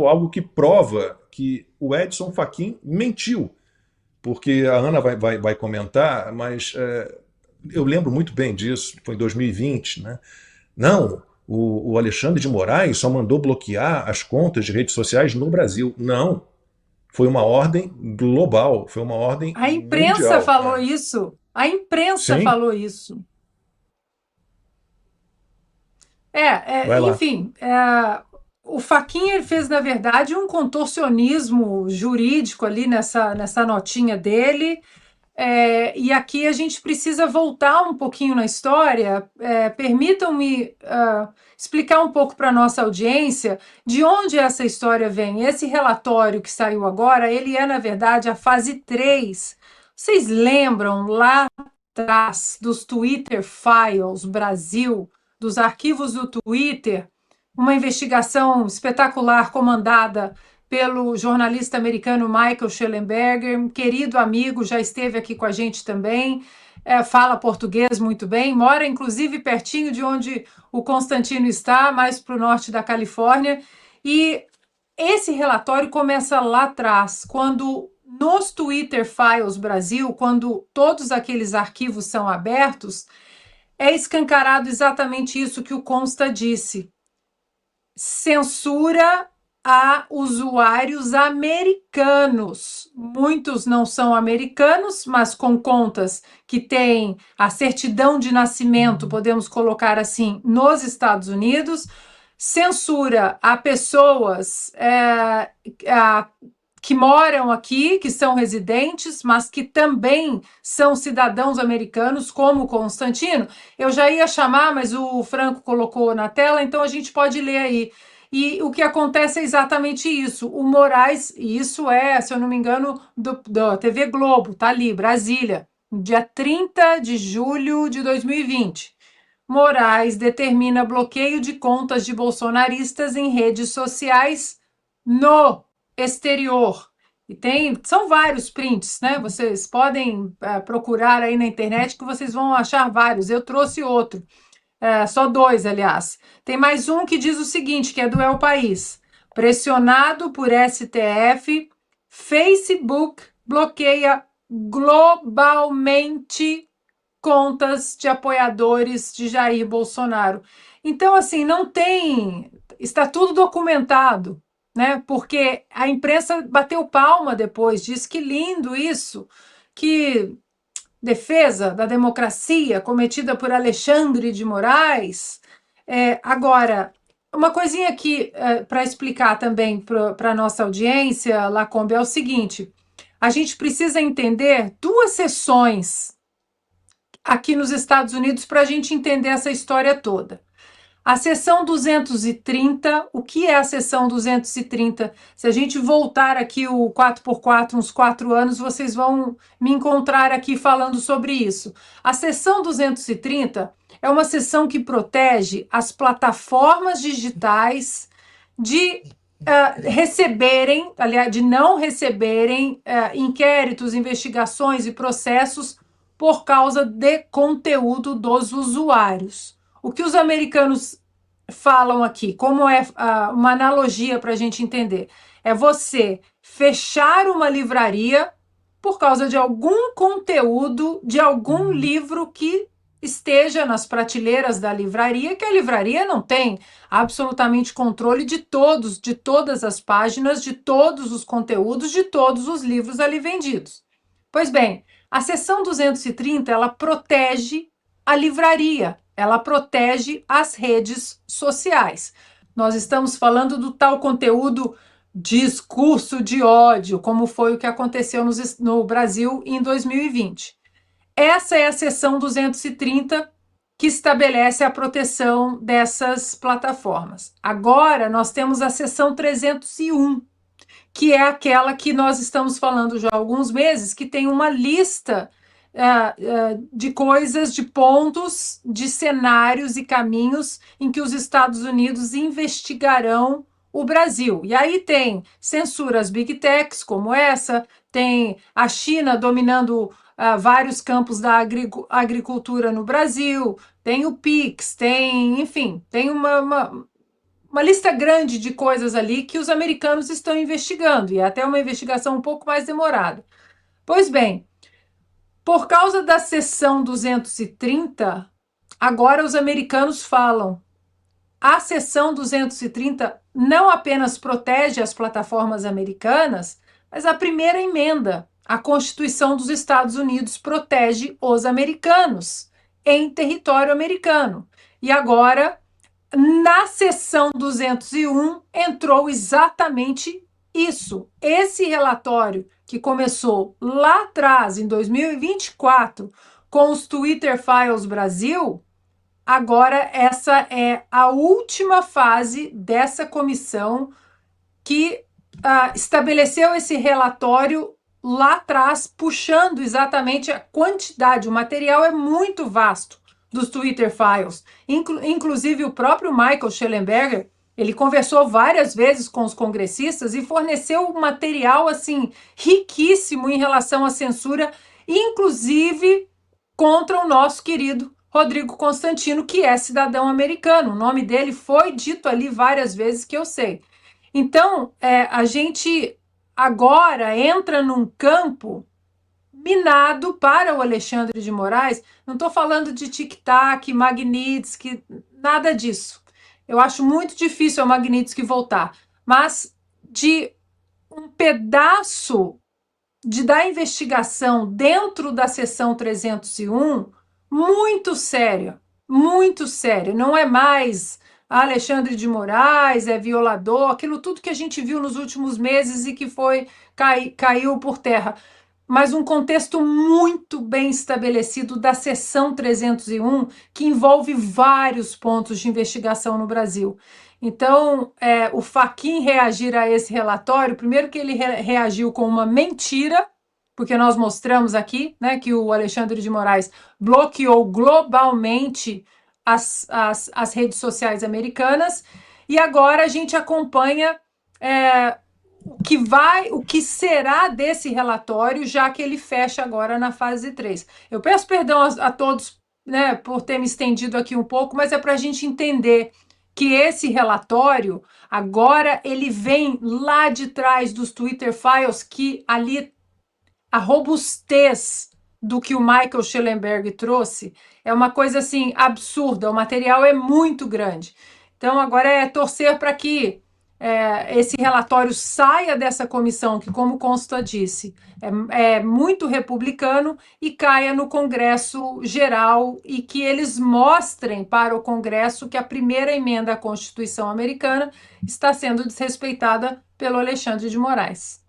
algo que prova que o Edson Fachin mentiu, porque a Ana vai comentar, mas eu lembro muito bem disso, foi em 2020, né? Não, o Alexandre de Moraes só mandou bloquear as contas de redes sociais no Brasil. Não, foi uma ordem global, foi uma ordem A imprensa mundial. falou isso. A imprensa Sim, falou isso. vai lá. Enfim, o Fachin ele fez, na verdade, um contorcionismo jurídico ali nessa notinha dele. E aqui a gente precisa voltar um pouquinho na história. Permitam-me explicar um pouco para a nossa audiência de onde essa história vem. Esse relatório que saiu agora, ele é, na verdade, a fase 3. Vocês lembram lá atrás dos Twitter Files Brasil, dos arquivos do Twitter, uma investigação espetacular comandada pelo jornalista americano Michael Schellenberger, um querido amigo, já esteve aqui com a gente também, fala português muito bem, mora inclusive pertinho de onde o Constantino está, mais para o norte da Califórnia, e esse relatório começa lá atrás, quando nos Twitter Files Brasil, quando todos aqueles arquivos são abertos, é escancarado exatamente isso que o Consta disse. Censura a usuários americanos. Muitos não são americanos, mas com contas que têm a certidão de nascimento, podemos colocar assim, nos Estados Unidos. Censura a pessoas que moram aqui, que são residentes, mas que também são cidadãos americanos, como o Constantino. Eu já ia chamar, mas o Franco colocou na tela, então a gente pode ler aí. E o que acontece é exatamente isso. O Moraes, e isso é, se eu não me engano, da TV Globo, tá ali, Brasília, dia 30 de julho de 2020. Moraes determina bloqueio de contas de bolsonaristas em redes sociais no exterior. E são vários prints, né? Vocês podem procurar aí na internet que vocês vão achar vários. Eu trouxe outro, só dois, aliás. Tem mais um que diz o seguinte, que é do El País. Pressionado por STF, Facebook bloqueia globalmente contas de apoiadores de Jair Bolsonaro. Então, assim, não tem. Está tudo documentado, né? Porque a imprensa bateu palma depois, disse que lindo isso, que defesa da democracia cometida por Alexandre de Moraes. Agora, uma coisinha aqui para explicar também para a nossa audiência, Lacombe, é o seguinte: a gente precisa entender duas sessões aqui nos Estados Unidos para a gente entender essa história toda. A seção 230, o que é a seção 230? Se a gente voltar aqui o 4x4, uns 4 anos, vocês vão me encontrar aqui falando sobre isso. A seção 230 é uma seção que protege as plataformas digitais de receberem, aliás, de não receberem inquéritos, investigações e processos por causa de conteúdo dos usuários. O que os americanos falam aqui, como é uma analogia para a gente entender, é você fechar uma livraria por causa de algum conteúdo, de algum livro que esteja nas prateleiras da livraria, que a livraria não tem absolutamente controle de todas as páginas, de todos os conteúdos, de todos os livros ali vendidos. Pois bem, a seção 230, ela protege a livraria, ela protege as redes sociais. Nós estamos falando do tal conteúdo discurso de ódio, como foi o que aconteceu no Brasil em 2020. Essa é a seção 230 que estabelece a proteção dessas plataformas. Agora nós temos a seção 301, que é aquela que nós estamos falando já há alguns meses, que tem uma lista de coisas, de pontos, de cenários e caminhos em que os Estados Unidos investigarão o Brasil. E aí tem censura às big techs, como essa, tem a China dominando vários campos da agricultura no Brasil, tem o PIX, tem, enfim, tem uma lista grande de coisas ali que os americanos estão investigando, e é até uma investigação um pouco mais demorada. Pois bem, por causa da seção 230, agora os americanos falam: a seção 230 não apenas protege as plataformas americanas, mas a primeira emenda à Constituição dos Estados Unidos protege os americanos em território americano. E agora, na seção 201, entrou exatamente isso. Esse relatório que começou lá atrás, em 2024, com os Twitter Files Brasil, agora essa é a última fase dessa comissão que estabeleceu esse relatório lá atrás, puxando exatamente a quantidade. O material é muito vasto dos Twitter Files. Inclusive, o próprio Michael Shellenberger, ele conversou várias vezes com os congressistas e forneceu um material assim riquíssimo em relação à censura, inclusive contra o nosso querido Rodrigo Constantino, que é cidadão americano. O nome dele foi dito ali várias vezes, que eu sei. Então, a gente agora entra num campo minado para o Alexandre de Moraes. Não estou falando de tic-tac, Magnitsky, nada disso. Eu acho muito difícil a Magnitsky voltar, mas de um pedaço da investigação dentro da seção 301 muito séria, muito séria. Não é mais Alexandre de Moraes, é violador, aquilo tudo que a gente viu nos últimos meses e que caiu por terra, mas um contexto muito bem estabelecido da seção 301, que envolve vários pontos de investigação no Brasil. Então, o Fachin reagir a esse relatório, primeiro que ele reagiu com uma mentira, porque nós mostramos aqui, né, que o Alexandre de Moraes bloqueou globalmente as redes sociais americanas, e agora a gente acompanha o que será desse relatório, já que ele fecha agora na fase 3. Eu peço perdão a todos, né, por ter me estendido aqui um pouco, mas é para a gente entender que esse relatório, agora, ele vem lá de trás dos Twitter Files, que ali a robustez do que o Michael Shellenberg trouxe é uma coisa assim absurda, o material é muito grande. Então agora é torcer para que esse relatório saia dessa comissão, que, como Consta disse, é muito republicano, e caia no Congresso Geral, e que eles mostrem para o Congresso que a primeira emenda à Constituição americana está sendo desrespeitada pelo Alexandre de Moraes.